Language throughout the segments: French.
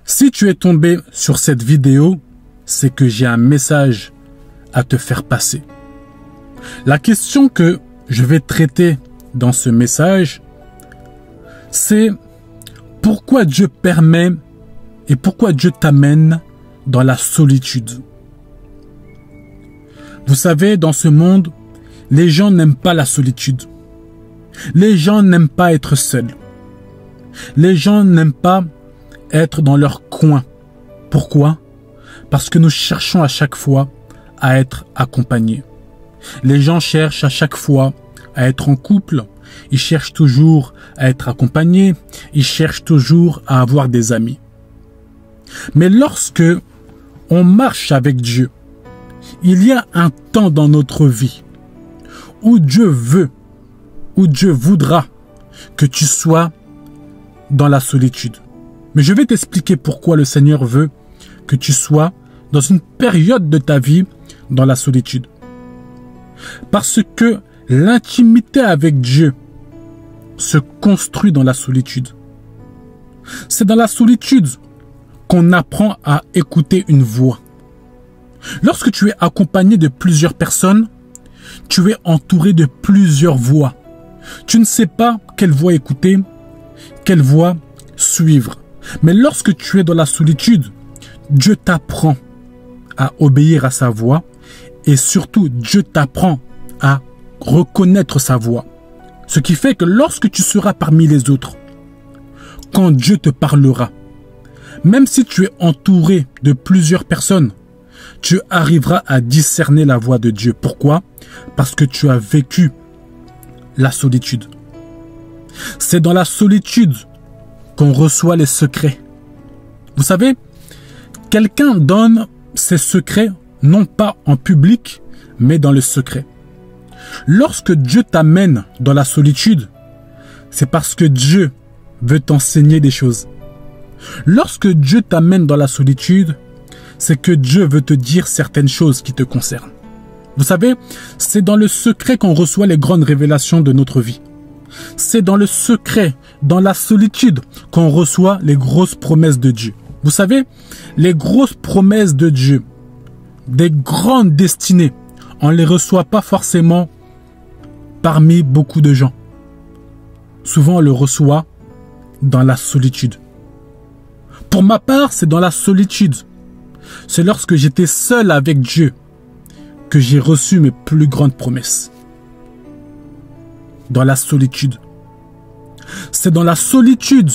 Si tu es tombé sur cette vidéo, c'est que j'ai un message à te faire passer. La question que je vais traiter dans ce message, c'est pourquoi Dieu permet et pourquoi Dieu t'amène dans la solitude. Vous savez, dans ce monde, les gens n'aiment pas la solitude. Les gens n'aiment pas être seuls. Les gens n'aiment pas être dans leur coin. Pourquoi? Parce que nous cherchons à chaque fois à être accompagnés. Les gens cherchent à chaque fois à être en couple. Ils cherchent toujours à être accompagnés. Ils cherchent toujours à avoir des amis. Mais lorsque on marche avec Dieu, il y a un temps dans notre vie où Dieu veut, où Dieu voudra que tu sois dans la solitude. Mais je vais t'expliquer pourquoi le Seigneur veut que tu sois dans une période de ta vie dans la solitude. Parce que l'intimité avec Dieu se construit dans la solitude. C'est dans la solitude qu'on apprend à écouter une voix. Lorsque tu es accompagné de plusieurs personnes, tu es entouré de plusieurs voix. Tu ne sais pas quelle voix écouter, quelle voix suivre. Mais lorsque tu es dans la solitude, Dieu t'apprend à obéir à sa voix et surtout Dieu t'apprend à reconnaître sa voix. Ce qui fait que lorsque tu seras parmi les autres, quand Dieu te parlera, même si tu es entouré de plusieurs personnes, tu arriveras à discerner la voix de Dieu. Pourquoi? Parce que tu as vécu la solitude. C'est dans la solitude qu'on reçoit les secrets. Vous savez, quelqu'un donne ses secrets non pas en public, mais dans le secret. Lorsque Dieu t'amène dans la solitude, c'est parce que Dieu veut t'enseigner des choses. Lorsque Dieu t'amène dans la solitude, c'est que Dieu veut te dire certaines choses qui te concernent. Vous savez, c'est dans le secret qu'on reçoit les grandes révélations de notre vie. C'est dans le secret, dans la solitude, qu'on reçoit les grosses promesses de Dieu. Vous savez, les grosses promesses de Dieu, des grandes destinées, on ne les reçoit pas forcément parmi beaucoup de gens. Souvent, on le reçoit dans la solitude. Pour ma part, c'est dans la solitude. C'est lorsque j'étais seul avec Dieu que j'ai reçu mes plus grandes promesses. Dans la solitude. C'est dans la solitude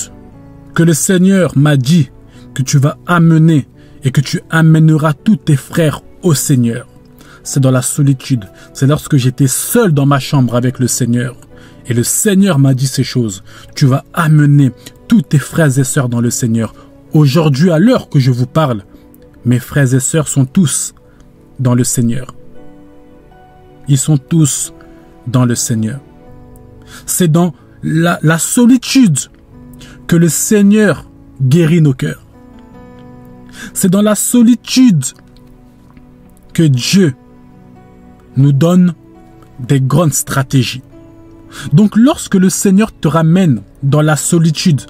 que le Seigneur m'a dit que tu vas amener et que tu amèneras tous tes frères au Seigneur. C'est dans la solitude. C'est lorsque j'étais seul dans ma chambre avec le Seigneur. Et le Seigneur m'a dit ces choses. Tu vas amener tous tes frères et sœurs dans le Seigneur. Aujourd'hui, à l'heure que je vous parle, mes frères et sœurs sont tous dans le Seigneur. Ils sont tous dans le Seigneur. C'est dans la solitude que le Seigneur guérit nos cœurs. C'est dans la solitude que Dieu nous donne des grandes stratégies. Donc lorsque le Seigneur te ramène dans la solitude,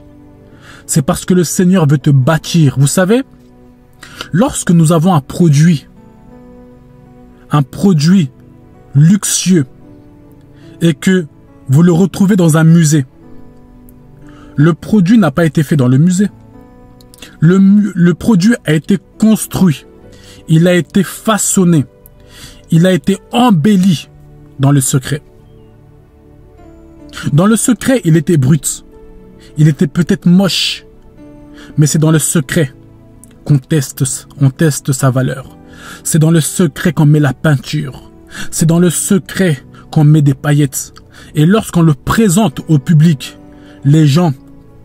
c'est parce que le Seigneur veut te bâtir. Vous savez, lorsque nous avons un produit luxueux et que vous le retrouvez dans un musée, le produit n'a pas été fait dans le musée. Le produit a été construit, il a été façonné, il a été embelli dans le secret. Dans le secret, il était brut, il était peut-être moche, mais c'est dans le secret qu'on teste sa valeur. C'est dans le secret qu'on met la peinture. C'est dans le secret qu'on met des paillettes. Et lorsqu'on le présente au public, les gens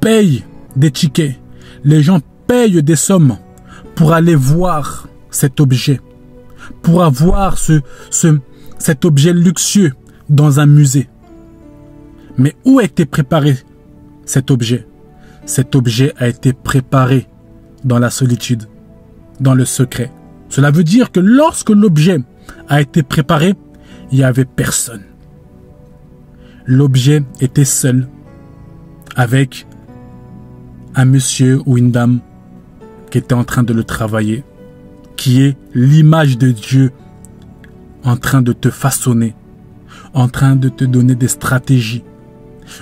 payent des tickets. Les gens payent des sommes pour aller voir cet objet. Pour avoir cet objet luxueux dans un musée. Mais où a été préparé cet objet? Cet objet a été préparé dans la solitude, dans le secret. Cela veut dire que lorsque l'objet a été préparé, il n'y avait personne. L'objet était seul, avec un monsieur ou une dame qui était en train de le travailler, qui est l'image de Dieu en train de te façonner, en train de te donner des stratégies,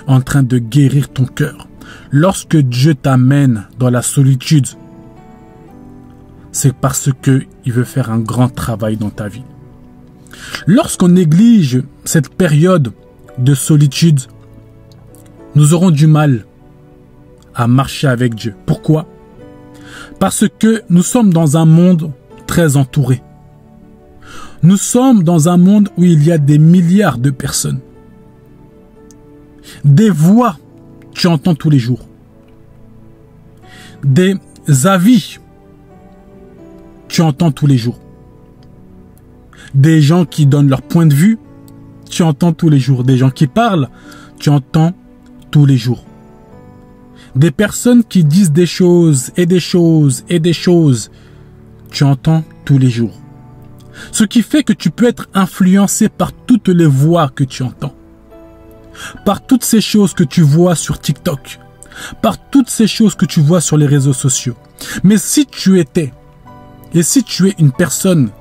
en train de guérir ton cœur. Lorsque Dieu t'amène dans la solitude, c'est parce qu'il veut faire un grand travail dans ta vie. Lorsqu'on néglige cette période de solitude, nous aurons du mal à marcher avec Dieu. Pourquoi? Parce que nous sommes dans un monde très entouré. Nous sommes dans un monde où il y a des milliards de personnes. Des voix, tu entends tous les jours. Des avis, tu entends tous les jours. Des gens qui donnent leur point de vue, tu entends tous les jours. Des gens qui parlent, tu entends tous les jours. Des personnes qui disent des choses et des choses et des choses, tu entends tous les jours. Ce qui fait que tu peux être influencé par toutes les voix que tu entends. Par toutes ces choses que tu vois sur TikTok. Par toutes ces choses que tu vois sur les réseaux sociaux. Mais si tu étais, et si tu es une personne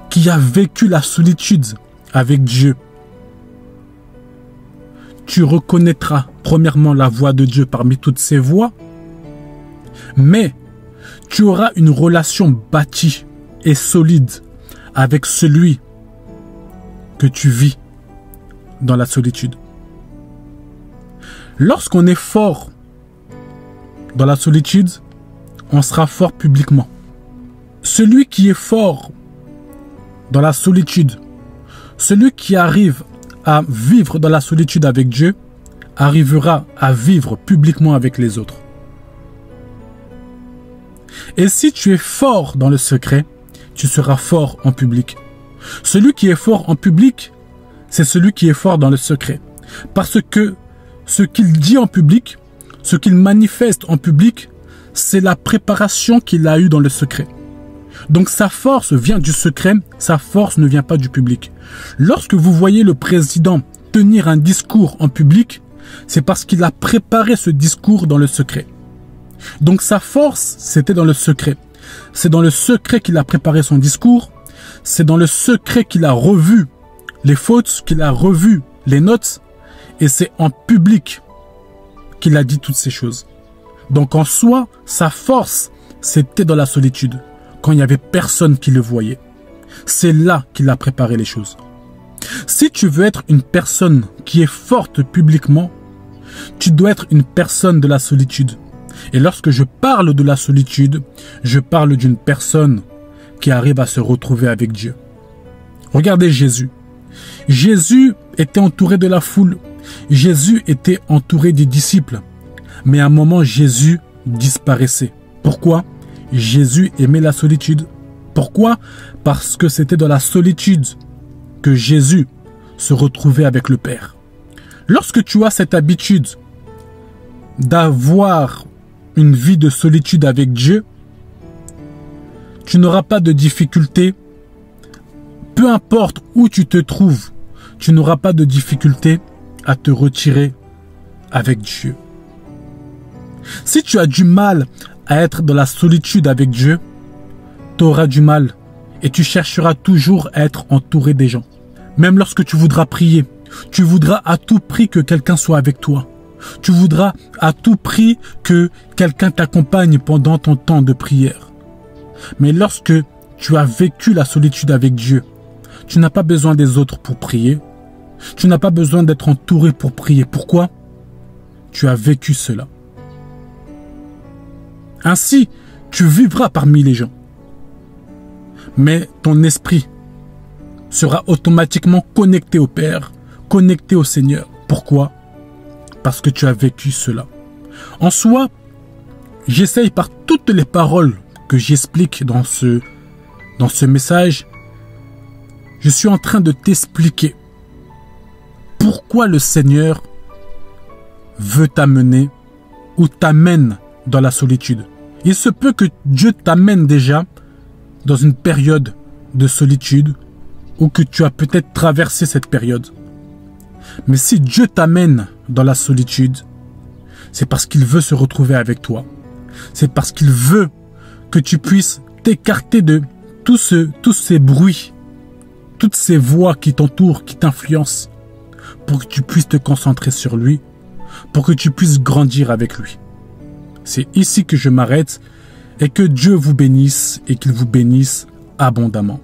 qui a vécu la solitude avec Dieu, tu reconnaîtras premièrement la voix de Dieu parmi toutes ces voix, mais tu auras une relation bâtie et solide avec celui que tu vis dans la solitude. Lorsqu'on est fort dans la solitude, on sera fort publiquement. Celui qui est fort dans la solitude, celui qui arrive à vivre dans la solitude avec Dieu, arrivera à vivre publiquement avec les autres. Et si tu es fort dans le secret, tu seras fort en public. Celui qui est fort en public, c'est celui qui est fort dans le secret. Parce que ce qu'il dit en public, ce qu'il manifeste en public, c'est la préparation qu'il a eue dans le secret. Donc sa force vient du secret, sa force ne vient pas du public. Lorsque vous voyez le président tenir un discours en public, c'est parce qu'il a préparé ce discours dans le secret. Donc sa force, c'était dans le secret. C'est dans le secret qu'il a préparé son discours, c'est dans le secret qu'il a revu les fautes, qu'il a revu les notes, et c'est en public qu'il a dit toutes ces choses. Donc en soi, sa force, c'était dans la solitude, quand il n'y avait personne qui le voyait. C'est là qu'il a préparé les choses. Si tu veux être une personne qui est forte publiquement, tu dois être une personne de la solitude. Et lorsque je parle de la solitude, je parle d'une personne qui arrive à se retrouver avec Dieu. Regardez Jésus. Jésus était entouré de la foule. Jésus était entouré des disciples. Mais à un moment, Jésus disparaissait. Pourquoi? Jésus aimait la solitude. Pourquoi? Parce que c'était dans la solitude que Jésus se retrouvait avec le Père. Lorsque tu as cette habitude d'avoir une vie de solitude avec Dieu, tu n'auras pas de difficulté. Peu importe où tu te trouves, tu n'auras pas de difficulté à te retirer avec Dieu. Si tu as du mal à être dans la solitude avec Dieu, tu auras du mal et tu chercheras toujours à être entouré des gens. Même lorsque tu voudras prier, tu voudras à tout prix que quelqu'un soit avec toi. Tu voudras à tout prix que quelqu'un t'accompagne pendant ton temps de prière. Mais lorsque tu as vécu la solitude avec Dieu, tu n'as pas besoin des autres pour prier. Tu n'as pas besoin d'être entouré pour prier. Pourquoi? Tu as vécu cela. Ainsi, tu vivras parmi les gens. Mais ton esprit sera automatiquement connecté au Père, connecté au Seigneur. Pourquoi? Parce que tu as vécu cela. En soi, j'essaye par toutes les paroles que j'explique dans ce message, je suis en train de t'expliquer pourquoi le Seigneur veut t'amener ou t'amène dans la solitude. Il se peut que Dieu t'amène déjà dans une période de solitude ou que tu as peut-être traversé cette période. Mais si Dieu t'amène dans la solitude, c'est parce qu'il veut se retrouver avec toi. C'est parce qu'il veut que tu puisses t'écarter de tous ces bruits, toutes ces voix qui t'entourent, qui t'influencent, pour que tu puisses te concentrer sur lui, pour que tu puisses grandir avec lui. C'est ici que je m'arrête et que Dieu vous bénisse et qu'il vous bénisse abondamment.